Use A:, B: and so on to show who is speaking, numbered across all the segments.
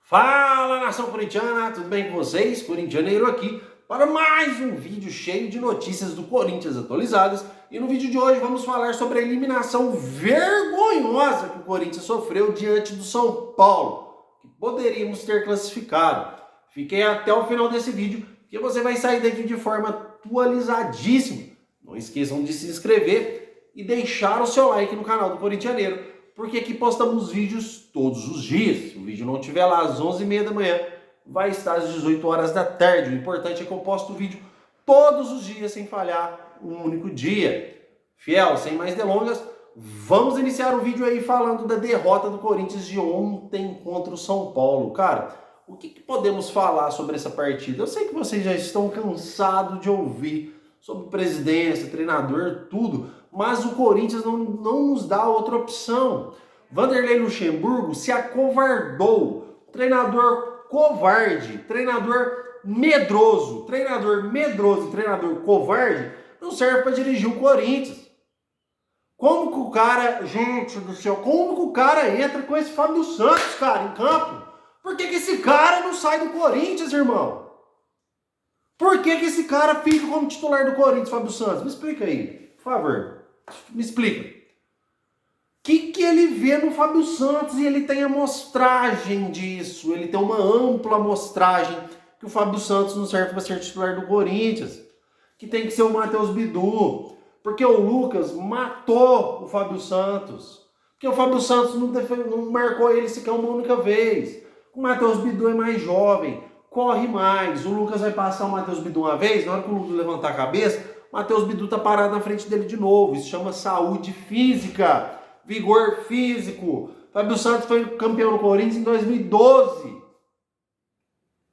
A: Fala, nação corintiana, tudo bem com vocês? Corintianeiro aqui para mais um vídeo cheio de notícias do Corinthians atualizadas. E no vídeo de hoje vamos falar sobre a eliminação vergonhosa que o Corinthians sofreu diante do São Paulo, que poderíamos ter classificado. Fiquem até o final desse vídeo, que você vai sair daqui de forma atualizadíssima. Não esqueçam de se inscrever e deixar o seu like no canal do Corintianeiro, porque aqui postamos vídeos todos os dias. Se o vídeo não estiver lá às 11h30 da manhã, vai estar às 18 horas da tarde. O importante é que eu posto o vídeo todos os dias, sem falhar um único dia. Fiel, sem mais delongas, vamos iniciar o vídeo aí falando da derrota do Corinthians de ontem contra o São Paulo. Cara, o que podemos falar sobre essa partida? Eu sei que vocês já estão cansados de ouvir sobre presidência, treinador, tudo, mas o Corinthians não nos dá outra opção. Vanderlei Luxemburgo se acovardou. Treinador covarde, treinador medroso, e treinador covarde não serve para dirigir o Corinthians. Como que o cara, gente do céu, como que o cara entra com esse Fábio Santos, cara, em campo? Por que esse cara não sai do Corinthians, irmão? Por que esse cara fica como titular do Corinthians, Fábio Santos? Me explica aí, por favor. Me explica. O que ele vê no Fábio Santos? E ele tem amostragem disso. Ele tem uma ampla amostragem que o Fábio Santos não serve para ser titular do Corinthians. Que tem que ser o Matheus Bidu. Porque o Lucas matou o Fábio Santos. Porque o Fábio Santos não marcou ele sequer uma única vez. O Matheus Bidu é mais jovem, corre mais. O Lucas vai passar o Matheus Bidu uma vez, na hora que o Lucas levantar a cabeça, o Matheus Bidu tá parado na frente dele de novo. Isso chama saúde física, vigor físico. Fábio Santos foi campeão no Corinthians em 2012.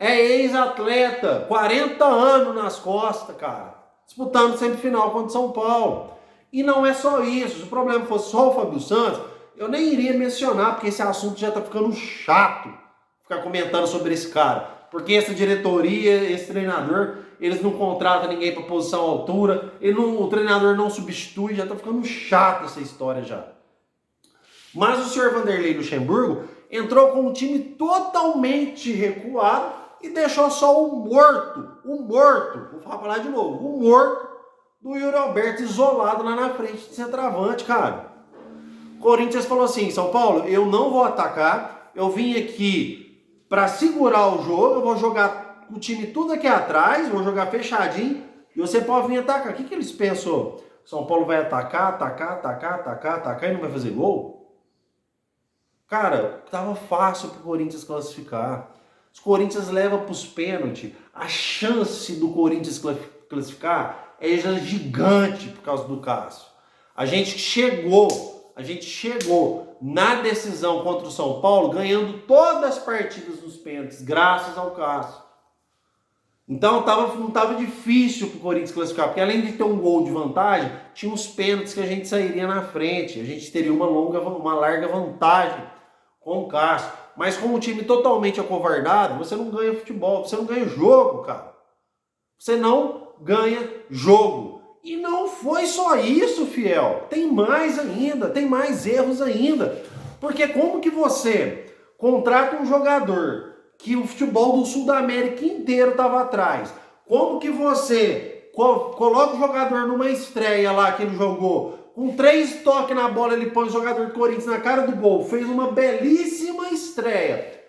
A: É ex-atleta, 40 anos nas costas, cara. Disputando semifinal contra o São Paulo. E não é só isso. Se o problema fosse só o Fábio Santos, eu nem iria mencionar, porque esse assunto já tá ficando chato. Ficar comentando sobre esse cara. Porque essa diretoria, esse treinador, eles não contratam ninguém para posição à altura, o treinador não substitui, já tá ficando chato essa história já. Mas o senhor Vanderlei Luxemburgo entrou com um time totalmente recuado e deixou só o morto, vou falar de novo, o morto do Yuri Alberto isolado lá na frente de centroavante, cara. O Corinthians falou assim: São Paulo, eu não vou atacar, eu vim aqui para segurar o jogo, eu vou jogar o time tudo aqui atrás, vou jogar fechadinho, e você pode vir atacar. O que eles pensam? São Paulo vai atacar e não vai fazer gol? Cara, tava fácil pro Corinthians classificar. Se o Corinthians leva pros pênaltis, a chance do Corinthians classificar é já gigante por causa do Cássio. A gente chegou na decisão contra o São Paulo ganhando todas as partidas nos pênaltis, graças ao Cássio. Então não estava difícil para o Corinthians classificar, porque além de ter um gol de vantagem, tinha os pênaltis que a gente sairia na frente, a gente teria uma larga vantagem com o Cássio. Mas com um time totalmente acovardado, você não ganha futebol, você não ganha jogo, cara. Você não ganha jogo. E não foi só isso, fiel. Tem mais ainda, tem mais erros ainda. Porque como que você contrata um jogador que o futebol do Sul da América inteiro estava atrás? Como que você coloca o jogador numa estreia lá que ele jogou, com 3 toques na bola, ele põe o jogador do Corinthians na cara do gol, fez uma belíssima estreia.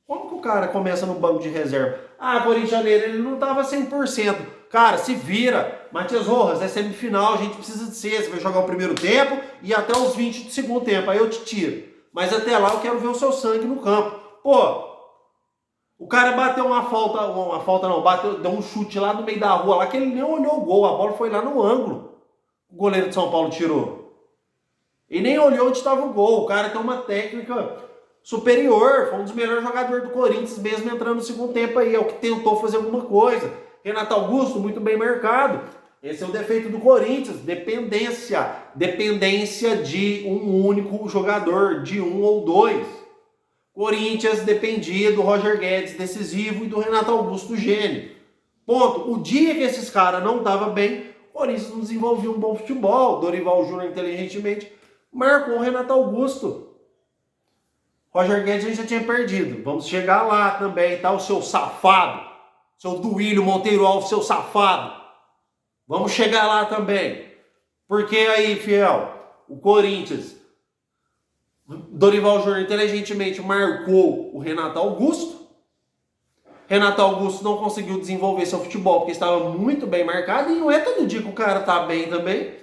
A: Como que o cara começa no banco de reserva? Ah, corintianeiro, ele não estava 100%. Cara, se vira. Matias Rojas, é semifinal, a gente precisa de ser. Você vai jogar o primeiro tempo e até os 20 do segundo tempo. Aí eu te tiro. Mas até lá eu quero ver o seu sangue no campo. Pô, o cara bateu deu um chute lá no meio da rua, lá que ele nem olhou o gol. A bola foi lá no ângulo. O goleiro de São Paulo tirou. E nem olhou onde estava o gol. O cara tem uma técnica superior. Foi um dos melhores jogadores do Corinthians, mesmo entrando no segundo tempo aí. É o que tentou fazer alguma coisa. Renato Augusto, muito bem marcado. Esse é o defeito do Corinthians, dependência de um único jogador, de um ou dois. Corinthians dependia do Roger Guedes decisivo e do Renato Augusto gênio. Ponto. O dia que esses caras não estavam bem, o Corinthians não desenvolvia um bom futebol. Dorival Júnior inteligentemente marcou o Renato Augusto. Roger Guedes a gente já tinha perdido. Vamos chegar lá também, tá? O seu safado. Seu Duílio Monteiro Alves, seu safado. Vamos chegar lá também. Porque aí, fiel, o Corinthians, Dorival Júnior inteligentemente marcou o Renato Augusto. Renato Augusto não conseguiu desenvolver seu futebol porque estava muito bem marcado. E não é todo dia que o cara tá bem também.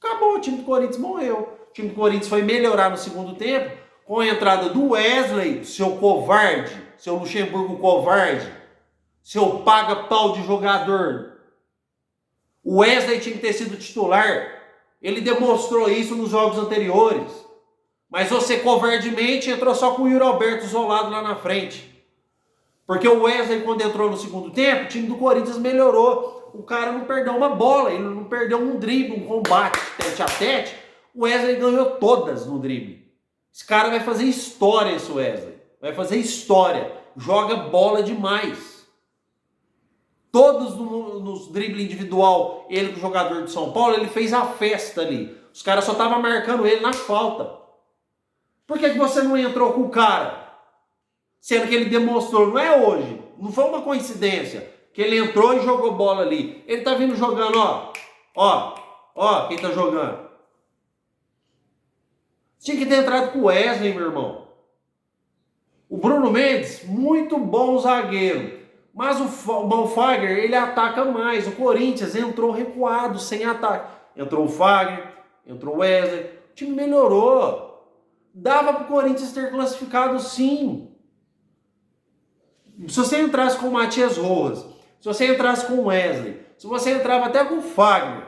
A: Acabou, o time do Corinthians morreu. O time do Corinthians foi melhorar no segundo tempo com a entrada do Wesley, seu covarde, seu Luxemburgo covarde, seu paga-pau de jogador. O Wesley tinha que ter sido titular. Ele demonstrou isso nos jogos anteriores. Mas você covardemente entrou só com o Yuri Alberto isolado lá na frente. Porque o Wesley, quando entrou no segundo tempo, o time do Corinthians melhorou. O cara não perdeu uma bola, ele não perdeu um drible, um combate tete a tete. O Wesley ganhou todas no drible. Esse cara vai fazer história, esse Wesley. Vai fazer história. Joga bola demais. Todos nos dribles individual, ele com o jogador de São Paulo, ele fez a festa ali. Os caras só estavam marcando ele na falta. Por que você não entrou com o cara? Sendo que ele demonstrou, não é hoje, não foi uma coincidência, que ele entrou e jogou bola ali. Ele tá vindo jogando, ó, quem tá jogando. Tinha que ter entrado com o Wesley, meu irmão. O Bruno Mendes, muito bom zagueiro. Mas o Balfagner, ele ataca mais. O Corinthians entrou recuado, sem ataque. Entrou o Fagner, entrou o Wesley. O time melhorou. Dava pro Corinthians ter classificado sim. Se você entrasse com o Matias Rojas, se você entrasse com o Wesley, se você entrava até com o Fagner,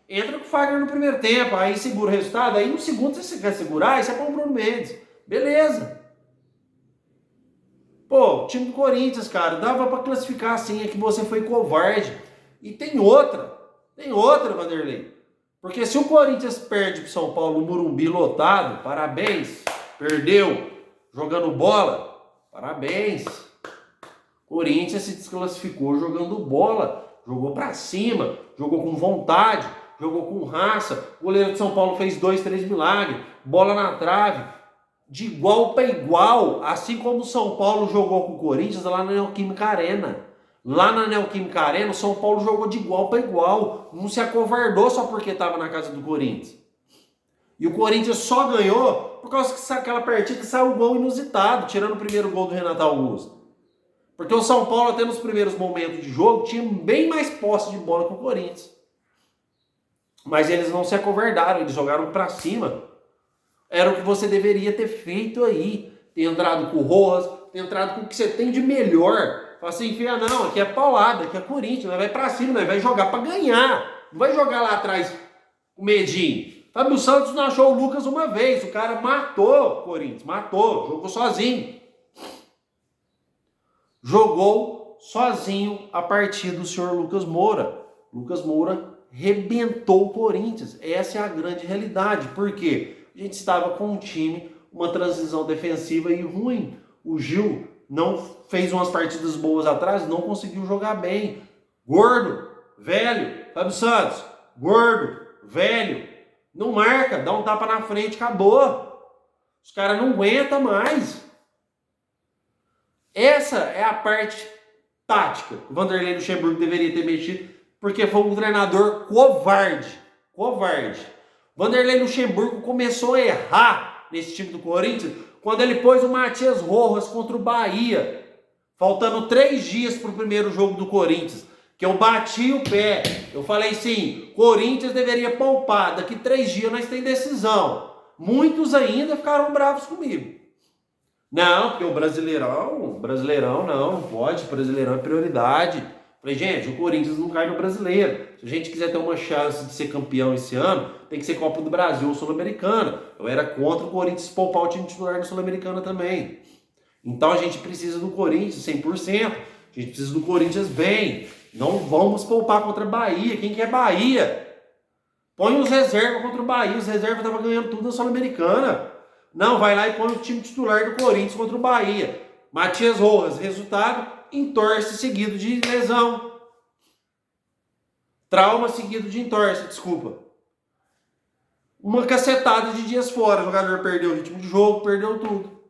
A: entra com o Fagner no primeiro tempo, aí segura o resultado, aí no segundo se você quer segurar, aí você põe o Bruno Mendes. Beleza. Pô, o time do Corinthians, cara, dava pra classificar assim, é que você foi covarde. E tem outra, Vanderlei. Porque se o Corinthians perde pro São Paulo, no Morumbi lotado, parabéns, perdeu, jogando bola, parabéns. Corinthians se desclassificou jogando bola, jogou pra cima, jogou com vontade, jogou com raça. O goleiro de São Paulo fez 2, 3 milagres, bola na trave, de igual para igual, assim como o São Paulo jogou com o Corinthians lá na Neoquímica Arena. Lá na Neoquímica Arena, o São Paulo jogou de igual para igual, não se acovardou só porque estava na casa do Corinthians. E o Corinthians só ganhou por causa que aquela partida que saiu um gol inusitado, tirando o primeiro gol do Renato Augusto. Porque o São Paulo, até nos primeiros momentos de jogo, tinha bem mais posse de bola que o Corinthians. Mas eles não se acovardaram, eles jogaram pra cima. Era o que você deveria ter feito aí. Ter entrado com o Rojas, ter entrado com o que você tem de melhor. Fala assim, filha, não, aqui é paulada, aqui é Corinthians, nós vai pra cima, nós vai jogar pra ganhar. Não vai jogar lá atrás com medinho. Fábio Santos não achou o Lucas uma vez, o cara matou o Corinthians, matou, jogou sozinho. Jogou sozinho a partida do senhor Lucas Moura. Lucas Moura rebentou o Corinthians. Essa é a grande realidade. Por quê? A gente estava com um time, uma transição defensiva e ruim. O Gil não fez umas partidas boas atrás, não conseguiu jogar bem. Gordo, velho, Fábio Santos, gordo, velho, não marca, dá um tapa na frente, acabou. Os caras não aguentam mais. Essa é a parte tática que o Vanderlei Luxemburgo deveria ter mexido, porque foi um treinador covarde. Covarde. Vanderlei Luxemburgo começou a errar nesse time do Corinthians quando ele pôs o Matias Rojas contra o Bahia, faltando 3 dias para o primeiro jogo do Corinthians, que eu bati o pé. Eu falei assim, Corinthians deveria poupar, daqui 3 dias nós tem decisão. Muitos ainda ficaram bravos comigo. Não, porque o Brasileirão não pode, Brasileirão é prioridade. Falei, gente, o Corinthians não cai no Brasileiro. Se a gente quiser ter uma chance de ser campeão esse ano, tem que ser Copa do Brasil ou Sul-Americana. Eu era contra o Corinthians poupar o time titular na Sul-Americana também. Então a gente precisa do Corinthians 100%. A gente precisa do Corinthians bem. Não vamos poupar contra a Bahia. Quem quer Bahia? Põe os reservas contra o Bahia. Os reservas estavam ganhando tudo na Sul-Americana. Não, vai lá e põe o time titular do Corinthians contra o Bahia. Matias Rojas, resultado, entorse seguido de lesão. Trauma seguido de entorse, desculpa. Uma cacetada de dias fora. O jogador perdeu o ritmo de jogo, perdeu tudo.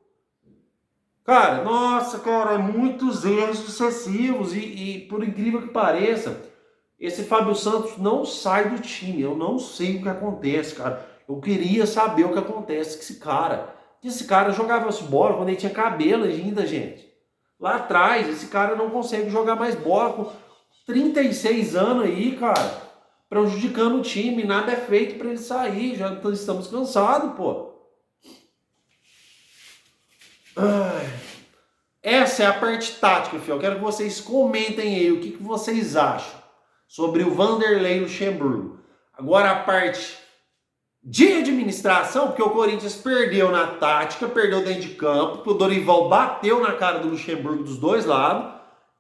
A: Cara, nossa, cara, muitos erros sucessivos e por incrível que pareça, esse Fábio Santos não sai do time. Eu não sei o que acontece, cara. Eu queria saber o que acontece com esse cara. Esse cara jogava bola quando ele tinha cabelo ainda, gente. Lá atrás, esse cara não consegue jogar mais bola com 36 anos aí, cara. Prejudicando o time. Nada é feito para ele sair. Já estamos cansados, pô. Ai. Essa é a parte tática, filho. Eu quero que vocês comentem aí o que vocês acham sobre o Vanderlei Luxemburgo. Agora a parte de administração, porque o Corinthians perdeu na tática, perdeu dentro de campo, porque o Dorival bateu na cara do Luxemburgo dos dois lados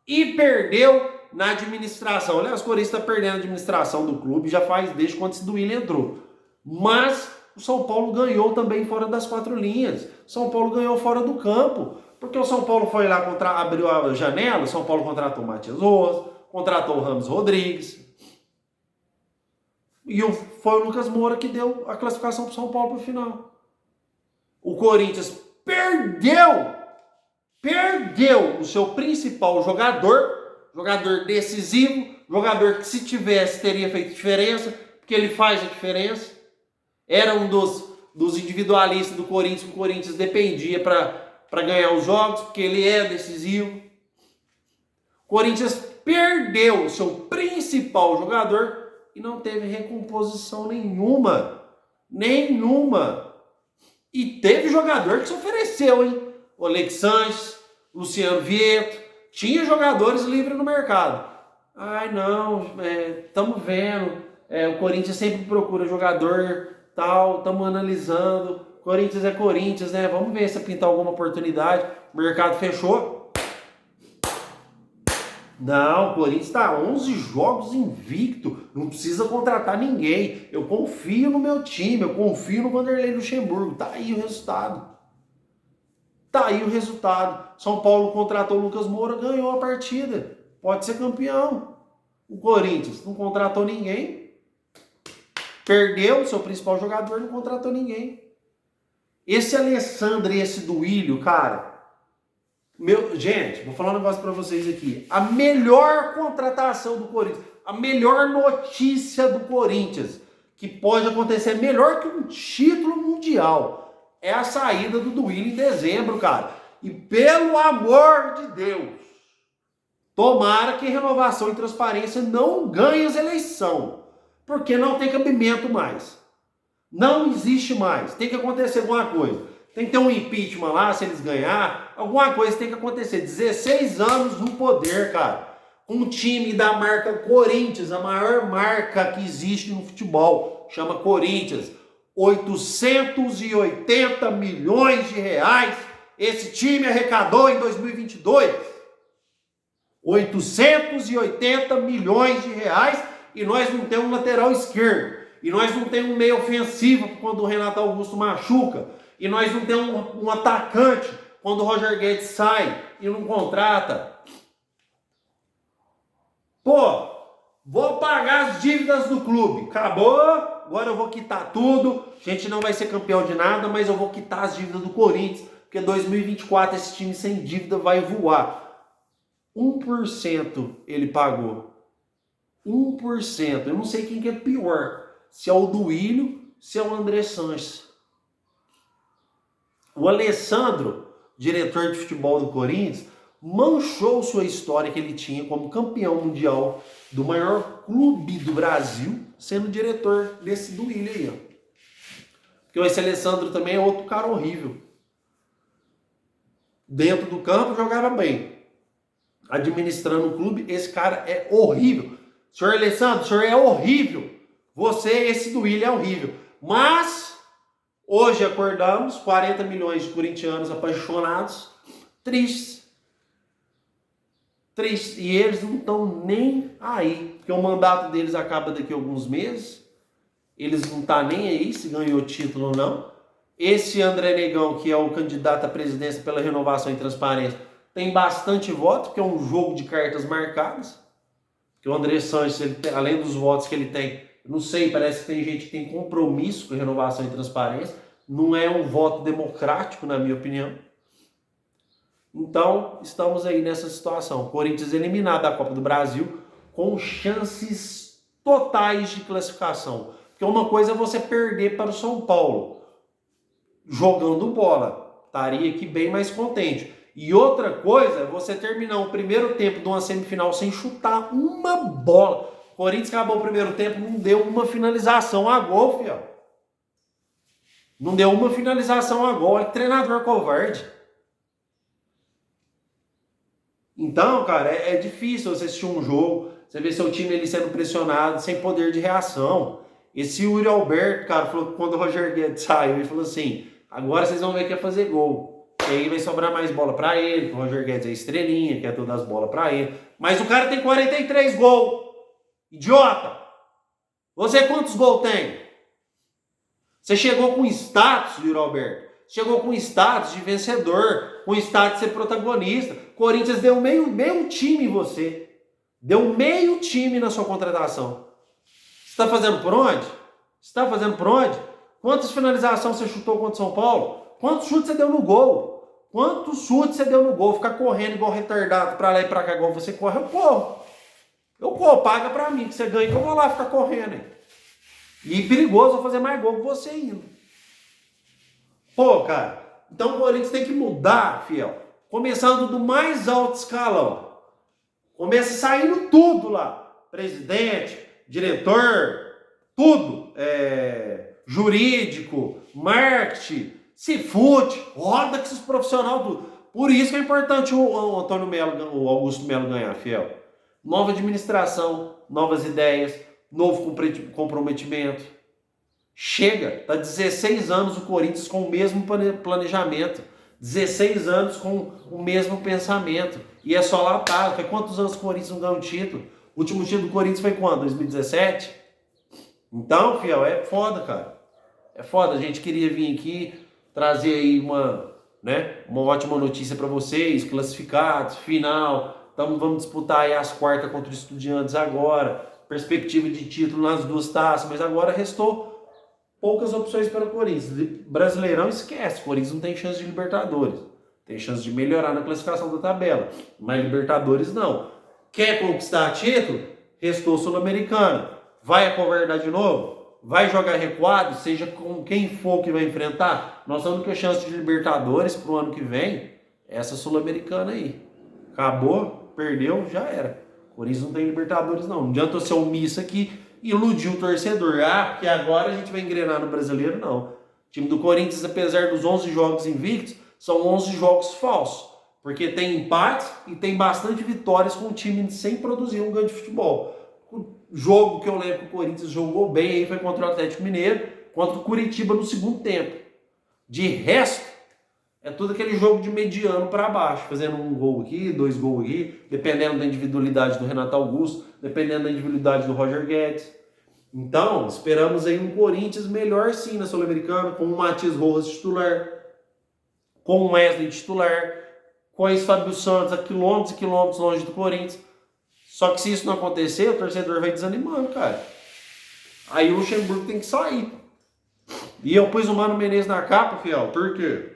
A: e perdeu na administração. Aliás, o Corinthians está perdendo a administração do clube já faz desde quando esse Duílio entrou. Mas o São Paulo ganhou também fora das quatro linhas. O São Paulo ganhou fora do campo. Porque o São Paulo foi lá, abriu a janela, o São Paulo contratou o Matias Rosa, contratou o Ramos Rodrigues. E foi o Lucas Moura que deu a classificação para o São Paulo para o final. O Corinthians perdeu o seu principal jogador decisivo, jogador que se tivesse teria feito diferença, porque ele faz a diferença. Era um dos individualistas do Corinthians, que o Corinthians dependia para ganhar os jogos, porque ele é decisivo. O Corinthians perdeu o seu principal jogador e não teve recomposição nenhuma. E teve jogador que se ofereceu, hein? O Alex Sanches, Luciano Vieto, tinha jogadores livres no mercado. Ai, não, estamos vendo, o Corinthians sempre procura jogador, tal, estamos analisando. Corinthians é Corinthians, né? Vamos ver se pintar alguma oportunidade. O mercado fechou. Não, o Corinthians está 11 jogos invicto. Não precisa contratar ninguém. Eu confio no meu time. Eu confio no Vanderlei Luxemburgo. Tá aí o resultado. São Paulo contratou o Lucas Moura, ganhou a partida. Pode ser campeão. O Corinthians não contratou ninguém. Perdeu o seu principal jogador, não contratou ninguém. Esse Alessandro e esse Duílio, cara, gente, vou falar um negócio pra vocês aqui. A melhor contratação do Corinthians, a melhor notícia do Corinthians, que pode acontecer melhor que um título mundial, é a saída do Duílio em dezembro, cara. E pelo amor de Deus, tomara que Renovação e Transparência não ganhe as eleições, porque não tem cabimento mais. Não existe mais. Tem que acontecer alguma coisa. Tem que ter um impeachment lá, se eles ganhar. Alguma coisa tem que acontecer. 16 anos no poder, cara. Um time da marca Corinthians, a maior marca que existe no futebol. Chama Corinthians. 880 milhões de reais. Esse time arrecadou em 2022. 880 milhões de reais. E nós não temos um lateral esquerdo. E nós não temos um meio ofensivo quando o Renato Augusto machuca. E nós não temos um atacante quando o Roger Guedes sai e não contrata. Pô, vou pagar as dívidas do clube. Acabou, agora eu vou quitar tudo. A gente não vai ser campeão de nada, mas eu vou quitar as dívidas do Corinthians. Porque 2024 esse time sem dívida vai voar. 1% ele pagou. 1%. Eu não sei quem que é pior. Se é o Duílio, se é o André Sanches. O Alessandro, diretor de futebol do Corinthians, manchou sua história que ele tinha como campeão mundial do maior clube do Brasil, sendo diretor desse Duílio aí, ó. Porque esse Alessandro também é outro cara horrível. Dentro do campo jogava bem. Administrando o clube, esse cara é horrível. Senhor Alessandro, o senhor é horrível. Esse Duílio é horrível. Mas, hoje acordamos, 40 milhões de corintianos apaixonados, tristes. E eles não estão nem aí. Porque o mandato deles acaba daqui a alguns meses. Eles não estão nem aí se ganhou título ou não. Esse André Negão, que é o candidato à presidência pela Renovação e Transparência, tem bastante voto, porque é um jogo de cartas marcadas. Que o André Sanches, além dos votos que ele tem, não sei, parece que tem gente que tem compromisso com a Renovação e Transparência. Não é um voto democrático, na minha opinião. Então, estamos aí nessa situação. Corinthians eliminado da Copa do Brasil com chances totais de classificação. Porque uma coisa é você perder para o São Paulo jogando bola. Estaria aqui bem mais contente. E outra coisa é você terminar o primeiro tempo de uma semifinal sem chutar uma bola. O Corinthians acabou o primeiro tempo, não deu uma finalização a gol, fiel. Não deu uma finalização a gol. É treinador covarde. Então, cara, é difícil você assistir um jogo, você ver seu time ali sendo pressionado, sem poder de reação. Esse Yuri Alberto, cara, falou que quando o Roger Guedes saiu, ele falou assim, agora vocês vão ver que é fazer gol. E aí vai sobrar mais bola pra ele, o Roger Guedes é estrelinha, quer todas as bolas pra ele. Mas o cara tem 43 gols. Idiota! Você quantos gols tem? Você chegou com status, Yuri Alberto. Chegou com status de vencedor, com status de ser protagonista. Corinthians deu meio time em você. Deu meio time na sua contratação. Você está fazendo por onde? Você está fazendo por onde? Quantas finalizações você chutou contra o São Paulo? Quantos chutes você deu no gol? Quantos chutes você deu no gol? Ficar correndo igual retardado pra lá e pra cá igual você corre, eu corro. Eu corro, paga pra mim que você ganha, que eu vou lá ficar correndo. Hein? E perigoso, vou fazer mais gol que você indo. Pô, cara, então o Corinthians tem que mudar, fiel. Começando do mais alto escalão. Começa saindo tudo lá. Presidente, diretor, tudo. Jurídico, marketing, se fute, roda com esses profissionais tudo. Por isso que é importante o Antônio Melo, o Augusto Melo ganhar, fiel. Nova administração, novas ideias, novo comprometimento. Chega, tá 16 anos o Corinthians com o mesmo planejamento, 16 anos com o mesmo pensamento, e é só latado. Foi quantos anos o Corinthians não ganhou um título? O último título do Corinthians foi quando? 2017? Então, fiel, é foda, cara. É foda, a gente queria vir aqui trazer aí uma ótima notícia para vocês, classificados, final, vamos disputar aí as quartas contra os Estudiantes agora, perspectiva de título nas duas taças, mas agora restou poucas opções para o Corinthians. Brasileirão esquece, o Corinthians não tem chance de Libertadores. Tem chance de melhorar na classificação da tabela. Mas Libertadores não. Quer conquistar título? Restou Sul-Americana. Vai acovardar de novo? Vai jogar recuado? Seja com quem for que vai enfrentar? Nossa única chance de Libertadores para o ano que vem é essa Sul-Americana aí. Acabou, perdeu, já era. O Corinthians não tem Libertadores não. Não adianta eu ser omisso aqui e iludir o torcedor. Porque agora a gente vai engrenar no Brasileiro, não. O time do Corinthians, apesar dos 11 jogos invictos, são 11 jogos falsos. Porque tem empates e tem bastante vitórias com o time sem produzir um grande futebol. O jogo que eu lembro que o Corinthians jogou bem aí foi contra o Atlético Mineiro, contra o Curitiba no segundo tempo. De resto, é tudo aquele jogo de mediano para baixo, fazendo um gol aqui, 2 gols aqui, dependendo da individualidade do Renato Augusto, dependendo da individualidade do Roger Guedes. Então, esperamos aí um Corinthians melhor sim na Sul-Americana, com o Matias Rojas titular, com o Wesley titular, com esse Fábio Santos a quilômetros e quilômetros longe do Corinthians. Só que se isso não acontecer, o torcedor vai desanimando, cara. Aí o Luxemburgo tem que sair. E eu pus o Mano Menezes na capa, fiel, por quê?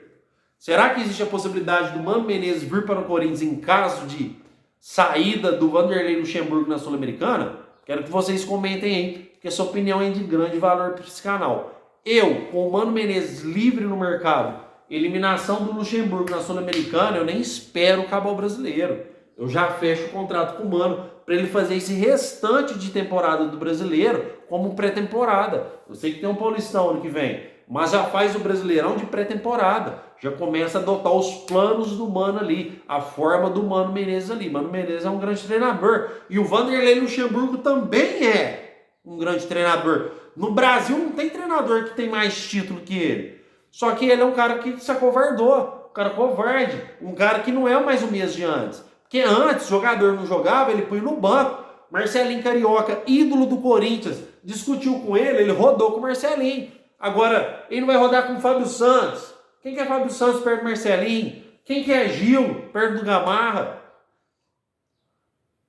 A: Será que existe a possibilidade do Mano Menezes vir para o Corinthians em caso de saída do Vanderlei Luxemburgo na Sul-Americana? Quero que vocês comentem aí, porque essa opinião é de grande valor para esse canal. Eu, com o Mano Menezes livre no mercado, eliminação do Luxemburgo na Sul-Americana, eu nem espero acabar o Brasileiro. Eu já fecho o contrato com o Mano para ele fazer esse restante de temporada do Brasileiro como pré-temporada. Eu sei que tem um Paulistão ano que vem, mas já faz o Brasileirão de pré-temporada. Já começa a adotar os planos do Mano ali, a forma do Mano Menezes ali. Mano Menezes é um grande treinador. E o Vanderlei Luxemburgo também é um grande treinador. No Brasil não tem treinador que tem mais título que ele. Só que ele é um cara que se acovardou, um cara covarde, um cara que não é mais o mesmo de antes. Porque antes o jogador não jogava, ele põe no banco. Marcelinho Carioca, ídolo do Corinthians, discutiu com ele rodou com o Marcelinho. Agora, ele não vai rodar com o Fábio Santos. Quem que é Fábio Santos perto do Marcelinho? Quem que é Gil perto do Gamarra?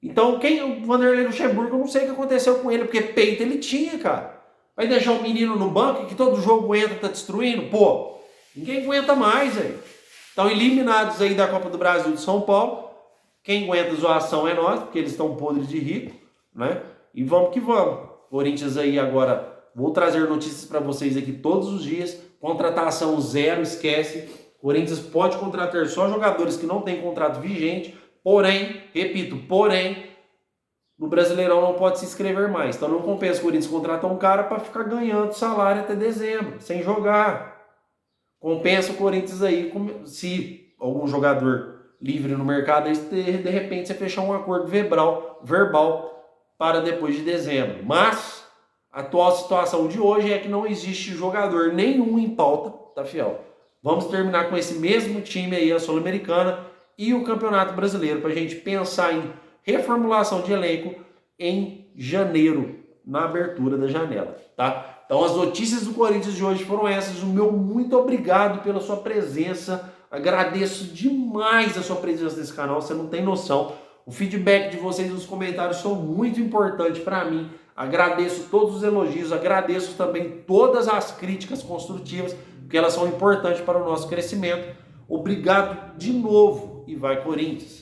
A: Então, o Vanderlei Luxemburgo, eu não sei o que aconteceu com ele, porque peito ele tinha, cara. Vai deixar o menino no banco que todo jogo entra, tá destruindo? Pô, ninguém aguenta mais, velho. Estão eliminados aí da Copa do Brasil de São Paulo. Quem aguenta zoação é nós, porque eles estão podres de rico, né? E vamos que vamos. Corinthians aí agora, vou trazer notícias para vocês aqui todos os dias. Contratação zero, esquece. Corinthians pode contratar só jogadores que não têm contrato vigente. Porém, repito, no Brasileirão não pode se inscrever mais. Então não compensa o Corinthians contratar um cara para ficar ganhando salário até dezembro, sem jogar. Compensa o Corinthians aí, se algum jogador livre no mercado, de repente você fechar um acordo verbal para depois de dezembro. Mas a atual situação de hoje é que não existe jogador nenhum em pauta, tá, fiel? Vamos terminar com esse mesmo time aí, a Sul-Americana e o Campeonato Brasileiro, para a gente pensar em reformulação de elenco em janeiro, na abertura da janela, tá? Então as notícias do Corinthians de hoje foram essas. O meu muito obrigado pela sua presença. Agradeço demais a sua presença nesse canal, você não tem noção. O feedback de vocês nos comentários são muito importante para mim. Agradeço todos os elogios, agradeço também todas as críticas construtivas, porque elas são importantes para o nosso crescimento. Obrigado de novo e vai Corinthians!